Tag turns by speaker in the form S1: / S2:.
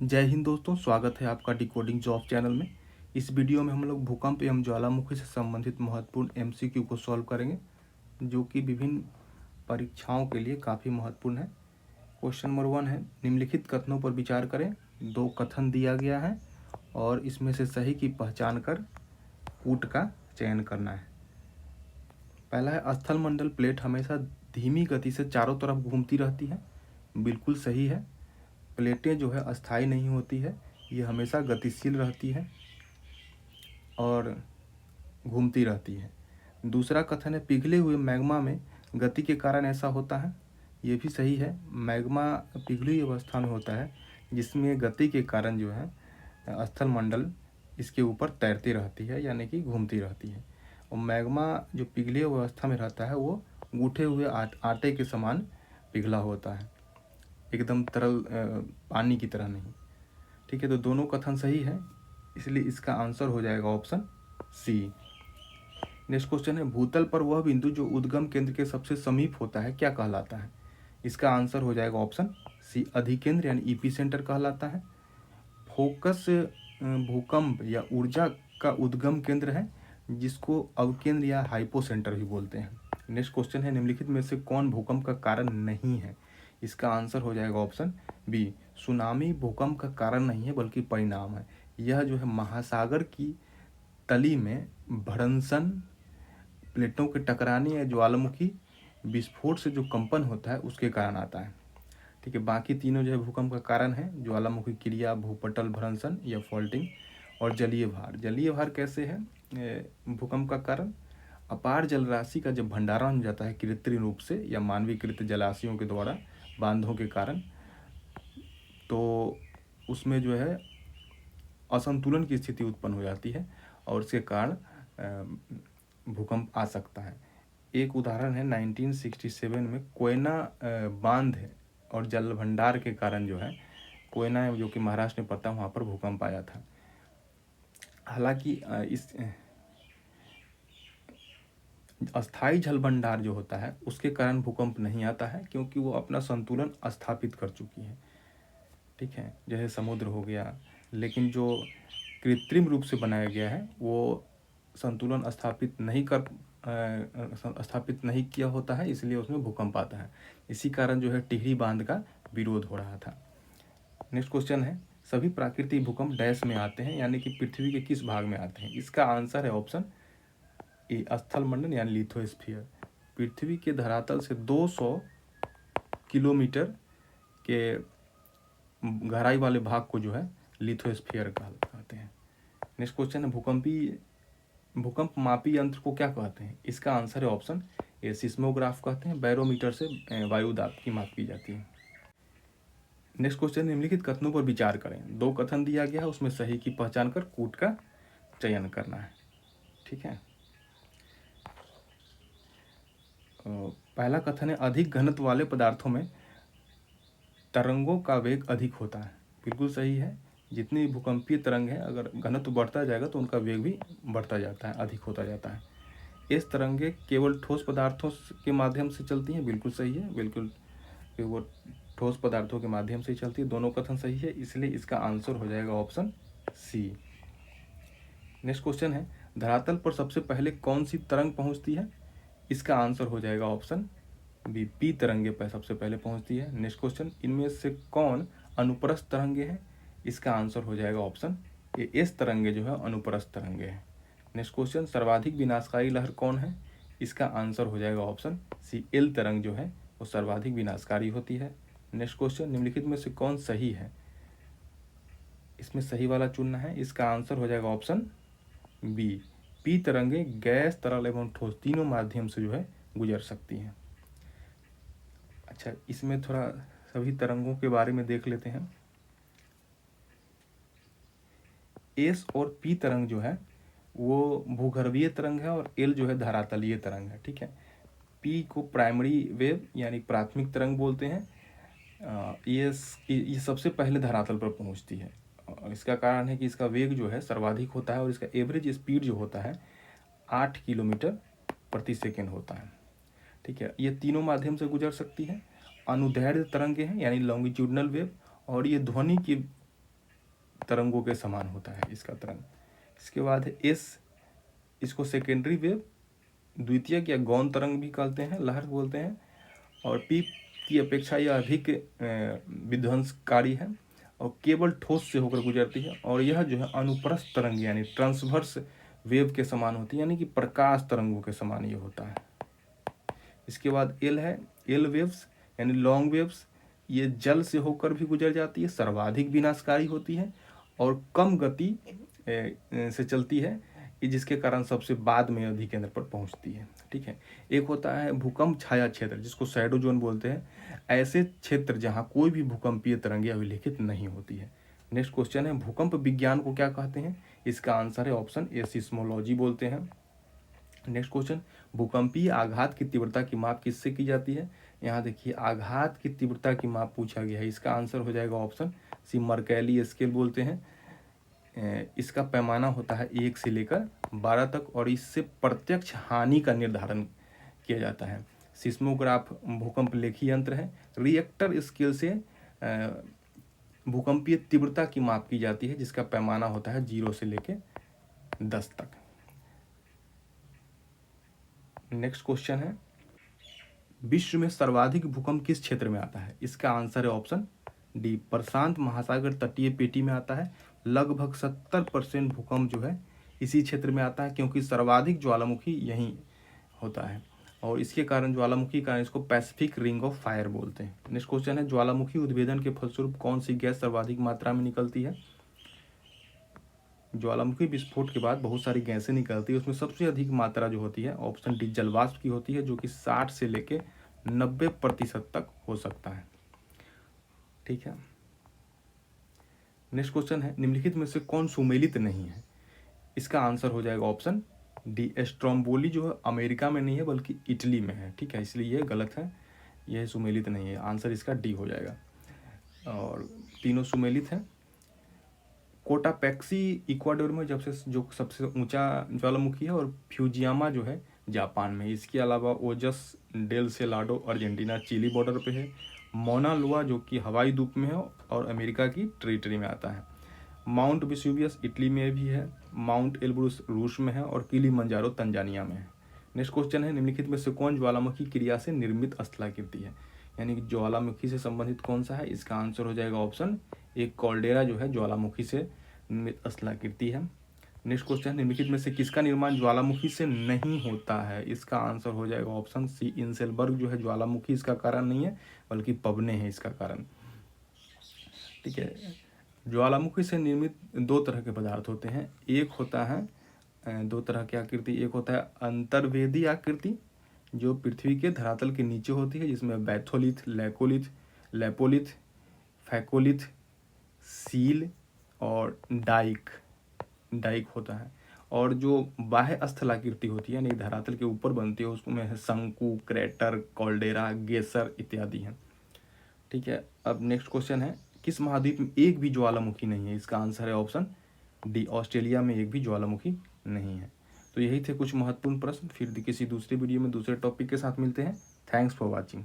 S1: जय हिंद दोस्तों, स्वागत है आपका डिकोडिंग जॉब चैनल में। इस वीडियो में हम लोग भूकंप एवं ज्वालामुखी से संबंधित महत्वपूर्ण एमसीक्यू को सॉल्व करेंगे, जो कि विभिन्न परीक्षाओं के लिए काफ़ी महत्वपूर्ण है। क्वेश्चन नंबर 1 है, निम्नलिखित कथनों पर विचार करें। 2 कथन दिया गया है और इसमें से सही की पहचान कर कूट का चयन करना है। पहला है, स्थल मंडल प्लेट हमेशा धीमी गति से चारों तरफ घूमती रहती है। बिल्कुल सही है। प्लेटें जो है अस्थायी नहीं होती है, ये हमेशा गतिशील रहती है और घूमती रहती है। दूसरा कथन है, पिघले हुए मैग्मा में गति के कारण ऐसा होता है। ये भी सही है। मैग्मा पिघली हुई अवस्था में होता है, जिसमें गति के कारण जो है स्थल मंडल इसके ऊपर तैरती रहती है, यानी कि घूमती रहती है। और मैग्मा जो पिघली हुई अवस्था में रहता है वो गूँथे हुए आटे के समान पिघला होता है, एकदम तरल पानी की तरह नहीं। ठीक है, तो दोनों कथन सही है, इसलिए इसका आंसर हो जाएगा ऑप्शन सी। नेक्स्ट क्वेश्चन है, भूतल पर वह बिंदु जो उद्गम केंद्र के सबसे समीप होता है क्या कहलाता है? इसका आंसर हो जाएगा ऑप्शन सी, अधिकेंद्र यानी ईपी सेंटर कहलाता है। फोकस भूकंप या ऊर्जा का उद्गम केंद्र है, जिसको अवकेंद्र या हाइपो सेंटर भी बोलते हैं। नेक्स्ट क्वेश्चन है, निम्नलिखित में से कौन भूकंप का कारण नहीं है? इसका आंसर हो जाएगा ऑप्शन बी, सुनामी भूकंप का कारण नहीं है बल्कि परिणाम है। यह जो है महासागर की तली में भड़ंसन, प्लेटों के टकराने या ज्वालामुखी विस्फोट से जो कंपन होता है उसके कारण आता है। ठीक है, बाकी तीनों जो है भूकंप का कारण है, ज्वालामुखी क्रिया, भूपटल भ्रंशन या फॉल्टिंग और जलीय भार। जलीय भार कैसे है भूकंप का कारण? अपार जल राशि का जब भंडारण हो जाता है कृत्रिम रूप से या मानवीकृत जलाशयों के द्वारा, बांधों के कारण, तो उसमें जो है असंतुलन की स्थिति उत्पन्न हो जाती है और उसके कारण भूकंप आ सकता है। एक उदाहरण है 1967 में कोयना बांध और जल भंडार के कारण जो है कोयना जो कि महाराष्ट्र में पड़ता है वहाँ पर भूकंप आया था। हालांकि इस अस्थाई जल भंडार जो होता है उसके कारण भूकंप नहीं आता है, क्योंकि वो अपना संतुलन स्थापित कर चुकी है। ठीक है, जैसे समुद्र हो गया, लेकिन जो कृत्रिम रूप से बनाया गया है वो संतुलन स्थापित नहीं किया होता है, इसलिए उसमें भूकंप आता है। इसी कारण जो है टिहरी बांध का विरोध हो रहा था। नेक्स्ट क्वेश्चन है, सभी प्राकृतिक भूकंप डैश में आते हैं, यानी कि पृथ्वी के किस भाग में आते हैं? इसका आंसर है ऑप्शन ए, स्थल मंडल यानी लिथोस्फीयर। पृथ्वी के धरातल से 200 किलोमीटर के गहराई वाले भाग को जो है लिथोस्फीयर कहते हैं। नेक्स्ट क्वेश्चन है, भूकंप मापी यंत्र को क्या कहते हैं? इसका आंसर है ऑप्शन ए, सिस्मोग्राफ कहते हैं। बैरोमीटर से वायु दाब की माप की जाती है। नेक्स्ट क्वेश्चन, निम्नलिखित कथनों पर विचार करें। 2 कथन दिया गया है, उसमें सही की पहचान कर कूट का चयन करना है। ठीक है, पहला कथन है, अधिक घनत्व वाले पदार्थों में तरंगों का वेग अधिक होता है। बिल्कुल सही है। जितनी भूकंपीय तरंग है, अगर घनत्व बढ़ता जाएगा तो उनका वेग भी बढ़ता जाता है, अधिक होता जाता है। इस तरंगे केवल ठोस पदार्थों के माध्यम से चलती हैं। बिल्कुल सही है, बिल्कुल वो ठोस पदार्थों के माध्यम से ही चलती है। दोनों कथन सही है, इसलिए इसका आंसर हो जाएगा ऑप्शन सी। नेक्स्ट क्वेश्चन है, धरातल पर सबसे पहले कौन सी तरंग पहुंचती है? इसका आंसर हो जाएगा ऑप्शन बी, पी तरंगे पर सबसे पहले पहुंचती है। नेक्स्ट क्वेश्चन, इनमें से कौन अनुप्रस्थ तरंगे हैं? इसका आंसर हो जाएगा ऑप्शन ए, एस तरंगे जो है अनुप्रस्थ तरंगे हैं। नेक्स्ट क्वेश्चन, सर्वाधिक विनाशकारी लहर कौन है? इसका आंसर हो जाएगा ऑप्शन सी, एल तरंग जो है वो सर्वाधिक विनाशकारी होती है। नेक्स्ट क्वेश्चन, निम्नलिखित में से कौन सही है? इसमें सही वाला चुनना है। इसका आंसर हो जाएगा ऑप्शन बी, पी तरंगे गैस, तरल एवं ठोस तीनों माध्यम से जो है गुजर सकती हैं। अच्छा, इसमें थोड़ा सभी तरंगों के बारे में देख लेते हैं। एस और पी तरंग जो है वो भूगर्भीय तरंग है और एल जो है धरातलीय तरंग है। ठीक है, पी को प्राइमरी वेव यानी प्राथमिक तरंग बोलते हैं। ये सबसे पहले धरातल पर पहुंचती है। इसका कारण है कि इसका वेग जो है सर्वाधिक होता है और इसका एवरेज स्पीड जो होता है 8 किलोमीटर प्रति सेकेंड होता है। ठीक है, ये तीनों माध्यम से गुजर सकती है। अनुदैर्ध्य तरंगे हैं यानी लॉन्गिट्यूडनल वेव, और ये ध्वनि की तरंगों के समान होता है इसका तरंग। इसके बाद है एस, इसको सेकेंडरी वेव, द्वितीयक या गौण तरंग भी कहते हैं, लहर बोलते हैं। और पी की अपेक्षा यह अधिक विध्वंसकारी है और केवल ठोस से होकर गुजरती है। और यह जो है अनुप्रस्थ तरंग यानी ट्रांसवर्स वेव के समान होती है, यानी कि प्रकाश तरंगों के समान ये होता है। इसके बाद एल है, एल वेव्स यानी लॉन्ग वेव्स, ये जल से होकर भी गुजर जाती है, सर्वाधिक विनाशकारी होती है और कम गति से चलती है, जिसके कारण सबसे बाद में अधिक केंद्र पर पहुंचती है। ठीक है। एक होता है भूकंप छाया क्षेत्र, जिसको शैडो जोन बोलते हैं, ऐसे क्षेत्र जहां कोई भी भूकंपीय तरंगें अभिलेखित नहीं होती है। नेक्स्ट क्वेश्चन है भूकंप विज्ञान को क्या कहते हैं? इसका आंसर है ऑप्शन ए, सिस्मोलॉजी बोलते हैं। नेक्स्ट क्वेश्चन, भूकंपीय आघात की तीव्रता की माप किससे की जाती है? यहाँ देखिए आघात की तीव्रता की माप पूछा गया है, इसका आंसर हो जाएगा ऑप्शन सी, मर्कैली स्केल बोलते हैं। इसका पैमाना होता है 1 से लेकर 12 तक और इससे प्रत्यक्ष हानि का निर्धारण किया जाता है। सिस्मोग्राफ भूकंप लेखी यंत्र है। रिएक्टर स्केल से भूकंपीय तीव्रता की माप की जाती है, जिसका पैमाना होता है 0 से लेकर 10 तक। नेक्स्ट क्वेश्चन है विश्व में सर्वाधिक भूकंप किस क्षेत्र में आता है? इसका आंसर है ऑप्शन डी, प्रशांत महासागर तटीय पेटी में आता है। लगभग 70% भूकंप जो है इसी क्षेत्र में आता है, क्योंकि सर्वाधिक ज्वालामुखी यहीं होता है और इसके कारण ज्वालामुखी कारण इसको पैसिफिक रिंग ऑफ फायर बोलते हैं। नेक्स्ट क्वेश्चन है ज्वालामुखी उद्भेदन के फलस्वरूप कौन सी गैस सर्वाधिक मात्रा में निकलती है? ज्वालामुखी विस्फोट के बाद बहुत सारी गैसें निकलती है, उसमें सबसे अधिक मात्रा जो होती है ऑप्शन डी जलवाष्प की होती है, जो कि 60 से लेके 90% तक हो सकता है। ठीक है। नेक्स्ट क्वेश्चन है निम्नलिखित में से कौन सुमेलित नहीं है? इसका आंसर हो जाएगा ऑप्शन डी, स्ट्रोम्बोली जो है अमेरिका में नहीं है बल्कि इटली में है। ठीक है, इसलिए ये गलत है, यह सुमेलित नहीं है, आंसर इसका डी हो जाएगा। और तीनों सुमेलित हैं। कोटापेक्सी इक्वाडोर में जो सबसे ऊंचा ज्वालामुखी है और फ्यूजियामा जो है जापान में। इसके अलावा ओजस डेल सेलाडो अर्जेंटीना चिली बॉर्डर पे है। मोना लुआ जो कि हवाई द्वीप में है और अमेरिका की टेरिटरी में आता है। माउंट वेसुवियस इटली में भी है। माउंट एल्ब्रूस रूस में है और किलिमंजारो तंजानिया में है। नेक्स्ट क्वेश्चन है निम्नलिखित में से कौन ज्वालामुखी क्रिया से निर्मित स्थलाकृति है? यानी कि ज्वालामुखी से संबंधित कौन सा है? इसका आंसर हो जाएगा ऑप्शन एक, कॉल्डेरा जो है ज्वालामुखी से निर्मित स्थलाकृति है। नेक्स्ट क्वेश्चन, निम्नलिखित में से किसका निर्माण ज्वालामुखी से नहीं होता है? इसका आंसर हो जाएगा ऑप्शन सी, इंसेलबर्ग जो है ज्वालामुखी इसका कारण नहीं है बल्कि पवने हैं इसका कारण। ठीक है। ज्वालामुखी से निर्मित दो तरह के पदार्थ होते हैं। एक होता है दो तरह की आकृति, एक होता है अंतर्वेदी आकृति जो पृथ्वी के धरातल के नीचे होती है, जिसमें बैथोलिथ, लेपोलिथ, फैकोलिथ, सील और डाइक होता है। और जो बाह्य स्थलाकृति होती है यानी धरातल के ऊपर बनती है उसमें है शंकु, क्रेटर, कॉल्डेरा, गेसर इत्यादि हैं। ठीक है। अब नेक्स्ट क्वेश्चन है किस महाद्वीप में एक भी ज्वालामुखी नहीं है? इसका आंसर है ऑप्शन डी, ऑस्ट्रेलिया में एक भी ज्वालामुखी नहीं है। तो यही थे कुछ महत्वपूर्ण प्रश्न। फिर किसी दूसरे वीडियो में दूसरे टॉपिक के साथ मिलते हैं। Thanks for watching.